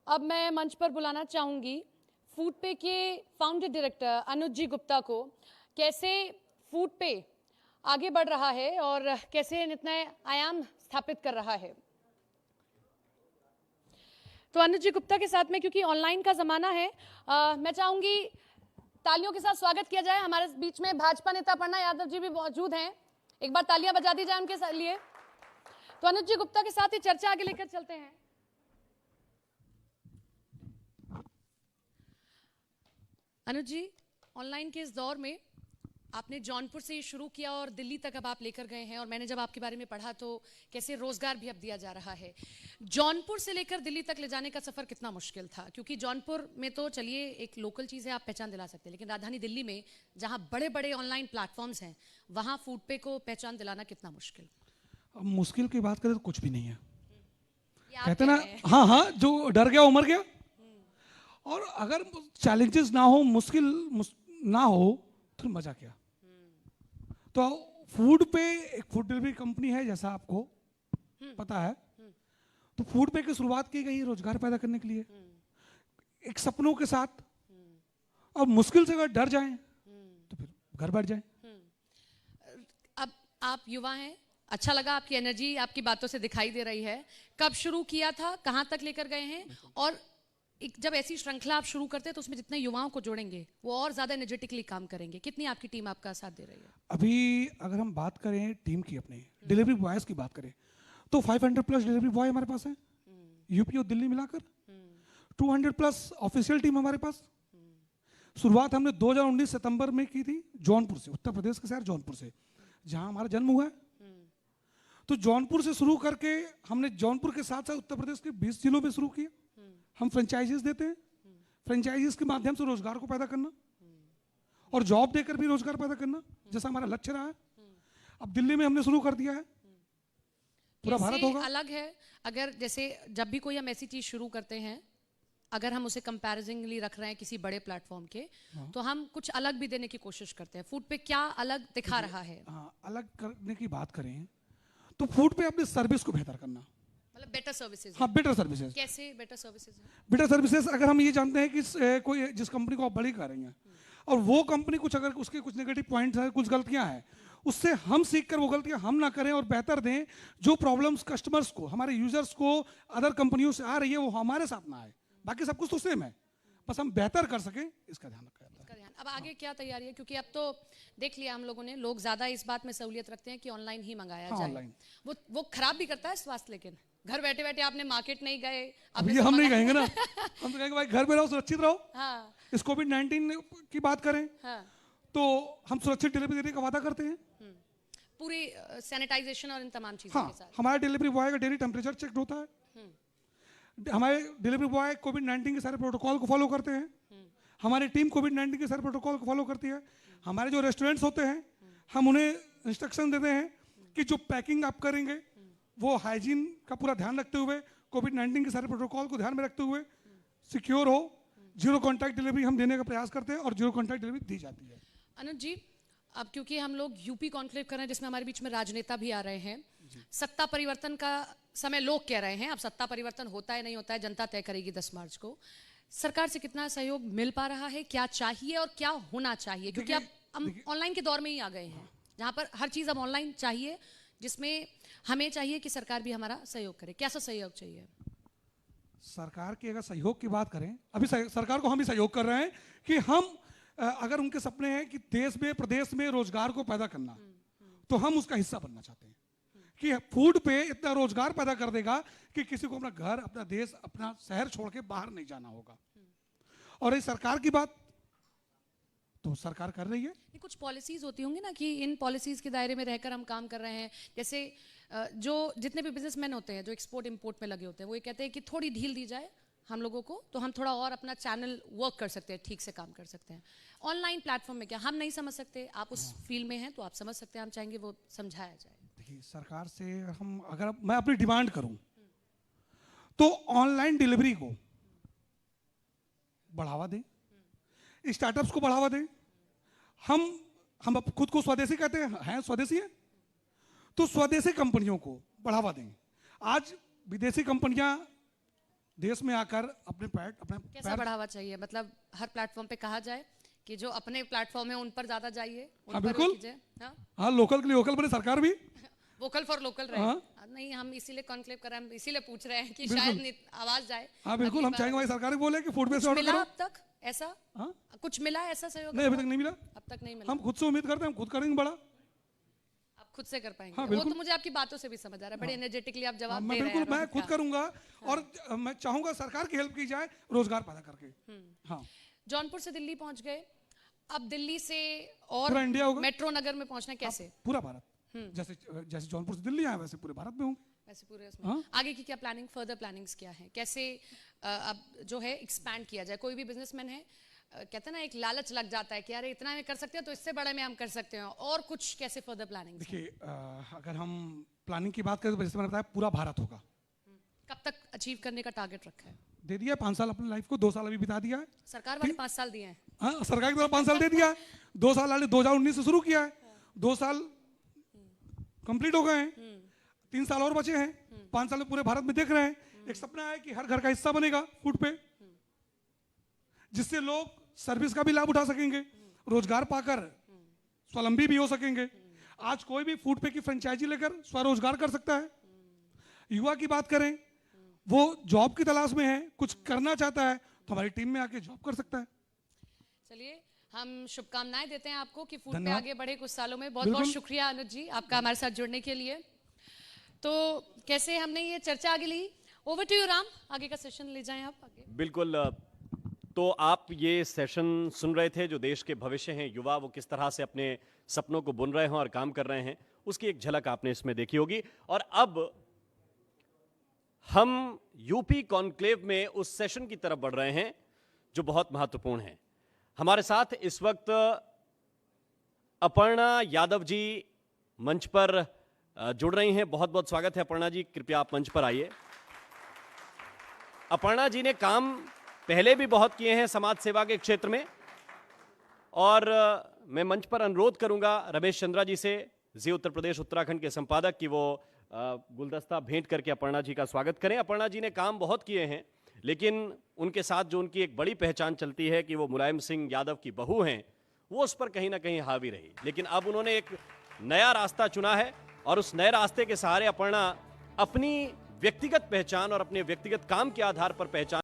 अब मैं मंच पर बुलाना चाहूंगी फूड पे के फाउंडर डायरेक्टर अनुज जी गुप्ता को। कैसे फूड पे आगे बढ़ रहा है और कैसे नए आयाम स्थापित कर रहा है। तो अनुज जी गुप्ता के साथ में, क्योंकि ऑनलाइन का जमाना है, मैं चाहूंगी तालियों के साथ स्वागत किया जाए। हमारे बीच में भाजपा नेता अपर्णा यादव जी भी मौजूद हैं, एक बार तालियां बजा दी जाए उनके लिए। तो अनुज जी गुप्ता के साथ ही चर्चा आगे लेकर चलते हैं। अनुज जी, ऑनलाइन के इस दौर में आपने जौनपुर से शुरू किया और दिल्ली तक अब आप लेकर गए हैं, और मैंने जब आपके बारे में पढ़ा तो कैसे रोजगार भी अब दिया जा रहा है। जौनपुर से लेकर दिल्ली तक ले जाने का सफर कितना मुश्किल था? क्योंकि जौनपुर में तो चलिए एक लोकल चीज है, आप पहचान दिला सकते हैं, लेकिन राजधानी दिल्ली में जहां बड़े बड़े ऑनलाइन प्लेटफॉर्म्स हैं, वहां फूड पे को पहचान दिलाना कितना मुश्किल? अब मुश्किल की बात करें तो कुछ भी नहीं है। कहते ना, हाँ हाँ, जो डर गया वो मर गया। और अगर चैलेंजेस ना हो, मुश्किल ना हो तो मजा क्या। तो फूड पे एक फूड डिलीवरी कंपनी है, जैसा आपको पता है। तो फूड पे की शुरुआत की गई रोजगार पैदा करने के लिए, एक सपनों के साथ। और मुश्किल से अगर डर जाएं तो फिर घर बैठ जाएं। अब आप युवा हैं, अच्छा लगा, आपकी एनर्जी आपकी बातों से दिखाई दे रही है। कब शुरू किया था, कहां तक लेकर गए हैं? और एक जब ऐसी श्रृंखला आप शुरू करते हैं तो उसमें जितने युवाओं को जोड़ेंगे वो और ज्यादा एनर्जेटिकली काम करेंगे। कितनी आपकी टीम आपका साथ दे रही है? अभी अगर हम बात करें टीम की, अपने डिलीवरी बॉयज की बात करें, तो 500 प्लस डिलीवरी बॉय हमारे पास है, यूपी और दिल्ली मिलाकर। 200 प्लस ऑफिशियल टीम हमारे पास। शुरुआत हमने 2019 सितंबर में की थी, जौनपुर से, उत्तर प्रदेश के शहर जौनपुर से, जहां हमारा जन्म हुआ है। तो जौनपुर से शुरू करके हमने जौनपुर के साथ साथ उत्तर प्रदेश के 20 जिलों में शुरू किया। हम फ्रेंचाइजीज देते हैं, फ्रेंचाइजीज के माध्यम से रोजगार को पैदा करना और जॉब देकर भी रोजगार पैदा करना, जैसा हमारा लक्ष्य रहा है। अब दिल्ली में हमने शुरू कर दिया है, पूरा भारत होगा। अलग है अगर जैसे जब भी कोई हम ऐसी चीज शुरू करते हैं, अगर हम उसे कंपैरिजनली रख रहे हैं किसी बड़े प्लेटफॉर्म के, तो हम कुछ अलग भी देने की कोशिश करते हैं। फूड पे क्या अलग दिखा रहा है? अलग करने की बात करें तो फूड पे अपनी सर्विस को बेहतर करना, मतलब बेटर सर्विसेज। हाँ, बेटर सर्विसेज। कैसे बेटर सर्विसेज? बेटर सर्विसेज अगर हम ये जानते हैं कि कोई जिस कंपनी को आप बड़ी कर रही हैं और वो कंपनी कुछ, अगर उसके कुछ नेगेटिव पॉइंट्स हैं, कुछ गलतियां हैं, उससे हम सीख कर वो गलतियां हम ना करें और बेहतर दें। जो प्रॉब्लम्स कस्टमर्स को, हमारे यूजर्स को अदर कंपनियों से आ रही है, वो हमारे साथ ना आए। बाकी सब कुछ तो सेम है, बस हम बेहतर कर सकें, इसका ध्यान रखा जाता है। अब आगे क्या तैयारी है? क्योंकि अब तो देख लिया हम लोगों ने, लोग ज्यादा इस बात में सहूलियत रखते हैं कि ऑनलाइन ही मंगाया जाए। ऑनलाइन वो खराब भी करता है स्वास्थ्य, लेकिन घर बैठे बैठे आपने मार्केट नहीं गए। अब ये हम नहीं कहेंगे ना, हम तो कहेंगे भाई घर में रहो, सुरक्षित रहो। हाँ। इस कोविड-19 की बात करें, हाँ, तो हम सुरक्षित डिलीवरी देने का वादा करते हैं, पूरी सैनिटाइजेशन और इन तमाम चीजों के साथ। हमारे डिलीवरी बॉय का डेली टेम्परेचर चेक होता है। हमारे डिलीवरी बॉय कोविड-19 के सारे प्रोटोकॉल को फॉलो करते हैं। हमारी टीम कोविड-19 के सारे प्रोटोकॉल को फॉलो करती है। हमारे जो रेस्टोरेंट्स होते हैं, हम उन्हें इंस्ट्रक्शन देते हैं कि जो पैकिंग आप करेंगे वो हाइजीन का पूरा ध्यान रखते हुए, कोविड-19 के सारे प्रोटोकॉल को ध्यान में रखते हुए सिक्योर हो। जीरो कॉन्टैक्ट डिलीवरी हम देने का प्रयास करते हैं और जीरो कॉन्टैक्ट डिलीवरी दी जाती है। अनुज जी, अब क्योंकि हम लोग यूपी कॉन्क्लेव कर रहे हैं, जिसमें हमारे बीच में राजनेता भी आ रहे हैं, सत्ता परिवर्तन का समय लोग कह रहे हैं। अब सत्ता परिवर्तन होता है नहीं होता है, जनता तय करेगी 10 मार्च को। सरकार से कितना सहयोग मिल पा रहा है, क्या चाहिए और क्या होना चाहिए? क्योंकि अब हम ऑनलाइन के दौर में ही आ गए हैं, जहां पर हर चीज अब ऑनलाइन चाहिए, जिसमें हमें चाहिए कि सरकार भी हमारा सहयोग करे। कैसा सहयोग चाहिए? सरकार की अगर सहयोग की बात करें, अभी सरकार को हम भी सहयोग कर रहे हैं कि हम अगर उनके सपने हैं कि देश में, प्रदेश में रोजगार को पैदा करना, तो हम उसका हिस्सा बनना चाहते हैं कि फूड पे इतना रोजगार पैदा कर देगा कि किसी को अपना घर, अपना देश, अपना शहर छोड़ के बाहर नहीं जाना होगा। और ये सरकार की बात तो सरकार कर रही है। कुछ पॉलिसीज होती होंगी ना कि इन पॉलिसीज के दायरे में रहकर हम काम कर रहे हैं। जैसे जो जितने भी बिजनेसमैन होते हैं जो एक्सपोर्ट इंपोर्ट में लगे होते हैं, वो ये कहते हैं कि थोड़ी ढील दी जाए हम लोगों को, तो हम थोड़ा और अपना चैनल वर्क कर सकते हैं, ठीक से काम कर सकते हैं। ऑनलाइन प्लेटफॉर्म में क्या हम नहीं समझ सकते? आप उस फील्ड में हैं तो आप समझ सकते हैं, हम चाहेंगे वो समझाया जाए। देखिए, सरकार से हम, अगर मैं अपनी डिमांड करूं तो ऑनलाइन डिलीवरी को बढ़ावा दें, स्टार्टअप्स को बढ़ावा दें। हम अब खुद को स्वदेशी कहते हैं स्वदेशी है, तो स्वदेशी कंपनियों को बढ़ावा दें। आज विदेशी कंपनियां देश में आकर अपने कैसा बढ़ावा चाहिए? मतलब हर प्लेटफॉर्म पे कहा जाए कि जो अपने प्लेटफॉर्म है उन पर ज्यादा जाइए, उन हाँ, पर बिल्कुल। कीजिए। हाँ, हाँ, लोकल के लिए वोकल बने, सरकार भी। वोकल फॉर लोकल रहे। हाँ। नहीं, हम इसीलिए कॉन्क्लेव कर रहे हैं, हम इसीलिए पूछ रहे हैं कि बिल्कुल। शायद आवाज जाए। हाँ बिल्कुल, अगली हम बार चाहेंगे हमारी सरकार भी बोले कि फूड बेस्ड कुछ ऑर्डर मिला करो। अब तक ऐसा? हाँ? कुछ मिला ऐसा सहयोग? नहीं, अभी तक नहीं मिला। अब तक नहीं मिला। हम खुद से उम्मीद करते हैं, हम खुद करेंगे बड़ा। आप खुद से कर पाएंगे? हाँ, वो बिल्कुल। तो मुझे आपकी बातों से भी समझ आ रहा है, बड़े एनर्जेटिकली आप हाँ, जवाब मैं दे रहे हैं। बिल्कुल, मैं रोहित खुद का। करूंगा और मैं चाहूंगा सरकार की हेल्प की जाए रोजगार पैदा करके। हाँ, जौनपुर से दिल्ली पहुंच गए, अब दिल्ली से और पूरा इंडिया होगा। मेट्रो नगर में पहुंचना कैसे? पूरा भारत, जैसे जैसे जौनपुर से दिल्ली आए वैसे पूरे भारत में होंगे। वैसे पूरे उसमें हाँ। आगे की क्या प्लानिंग, फर्दर प्लानिंग्स क्या है? कैसे अब जो है एक्सपैंड किया जाए? कोई भी बिजनेसमैन है, कहते हैं ना, एक लालच लग जाता है कि यार इतना में कर सकते हो तो इससे बड़े में हम कर सकते हैं, और कुछ कैसे फर्दर प्लानिंग? देखिए, अगर हम प्लानिंग की बात करें तो जैसे मैंने बताया पूरा भारत होगा। कब तक अचीव करने का टारगेट रखा है? दे दिया 5 साल अपनी लाइफ को, 2 साल अभी बिता दिया है। सरकार वाले 5 साल दिए हैं। हाँ, सरकार की तरफ 5 साल दे दिया है। 2 साल वाले 2019 से शुरू किया है, 2 साल कंप्लीट हो गए हैं, 3 साल और बचे हैं। 5 साल में पूरे भारत में देख रहे हैं। एक सपना है कि हर घर का हिस्सा बनेगा फूड पे, जिससे लोग सर्विस का भी लाभ उठा सकेंगे, रोजगार पाकर स्वावलंबी भी हो सकेंगे। आज कोई भी फूड पे की फ्रेंचाइजी लेकर स्वरोजगार कर सकता है। युवा की बात करें, वो जॉब की तलाश में है, कुछ करना चाहता है तो हमारी टीम में आके जॉब कर सकता है। चलिए, हम शुभकामनाएं देते हैं आपको कि फूड पे धन्यवाद। आगे बढ़े कुछ सालों में। बहुत बहुत बिल्कुल। शुक्रिया अनुज जी, आपका हमारे साथ जुड़ने के लिए। तो कैसे हमने ये चर्चा आगे ली? ओवर टू यू राम, आगे का सेशन ले जाएं आप आगे। बिल्कुल। तो आप ये सेशन सुन रहे थे, जो देश के भविष्य हैं, युवा, वो किस तरह से अपने सपनों को बुन रहे हैं और काम कर रहे हैं, उसकी एक झलक आपने इसमें देखी होगी। और अब हम यूपी कॉन्क्लेव में उस सेशन की तरफ बढ़ रहे हैं जो बहुत महत्वपूर्ण है। हमारे साथ इस वक्त अपर्णा यादव जी मंच पर जुड़ रही हैं। बहुत बहुत स्वागत है अपर्णा जी, कृपया आप मंच पर आइए। अपर्णा जी ने काम पहले भी बहुत किए हैं समाज सेवा के क्षेत्र में, और मैं मंच पर अनुरोध करूंगा रमेश चंद्रा जी से, जी उत्तर प्रदेश उत्तराखंड के संपादक, कि वो गुलदस्ता भेंट करके अपर्णा जी का स्वागत करें। अपर्णा जी ने काम बहुत किए हैं, लेकिन उनके साथ जो उनकी एक बड़ी पहचान चलती है कि वो मुलायम सिंह यादव की बहू हैं, वो उस पर कहीं ना कहीं हावी रही। लेकिन अब उन्होंने एक नया रास्ता चुना है, और उस नए रास्ते के सहारे अपर्णा अपनी व्यक्तिगत पहचान और अपने व्यक्तिगत काम के आधार पर पहचान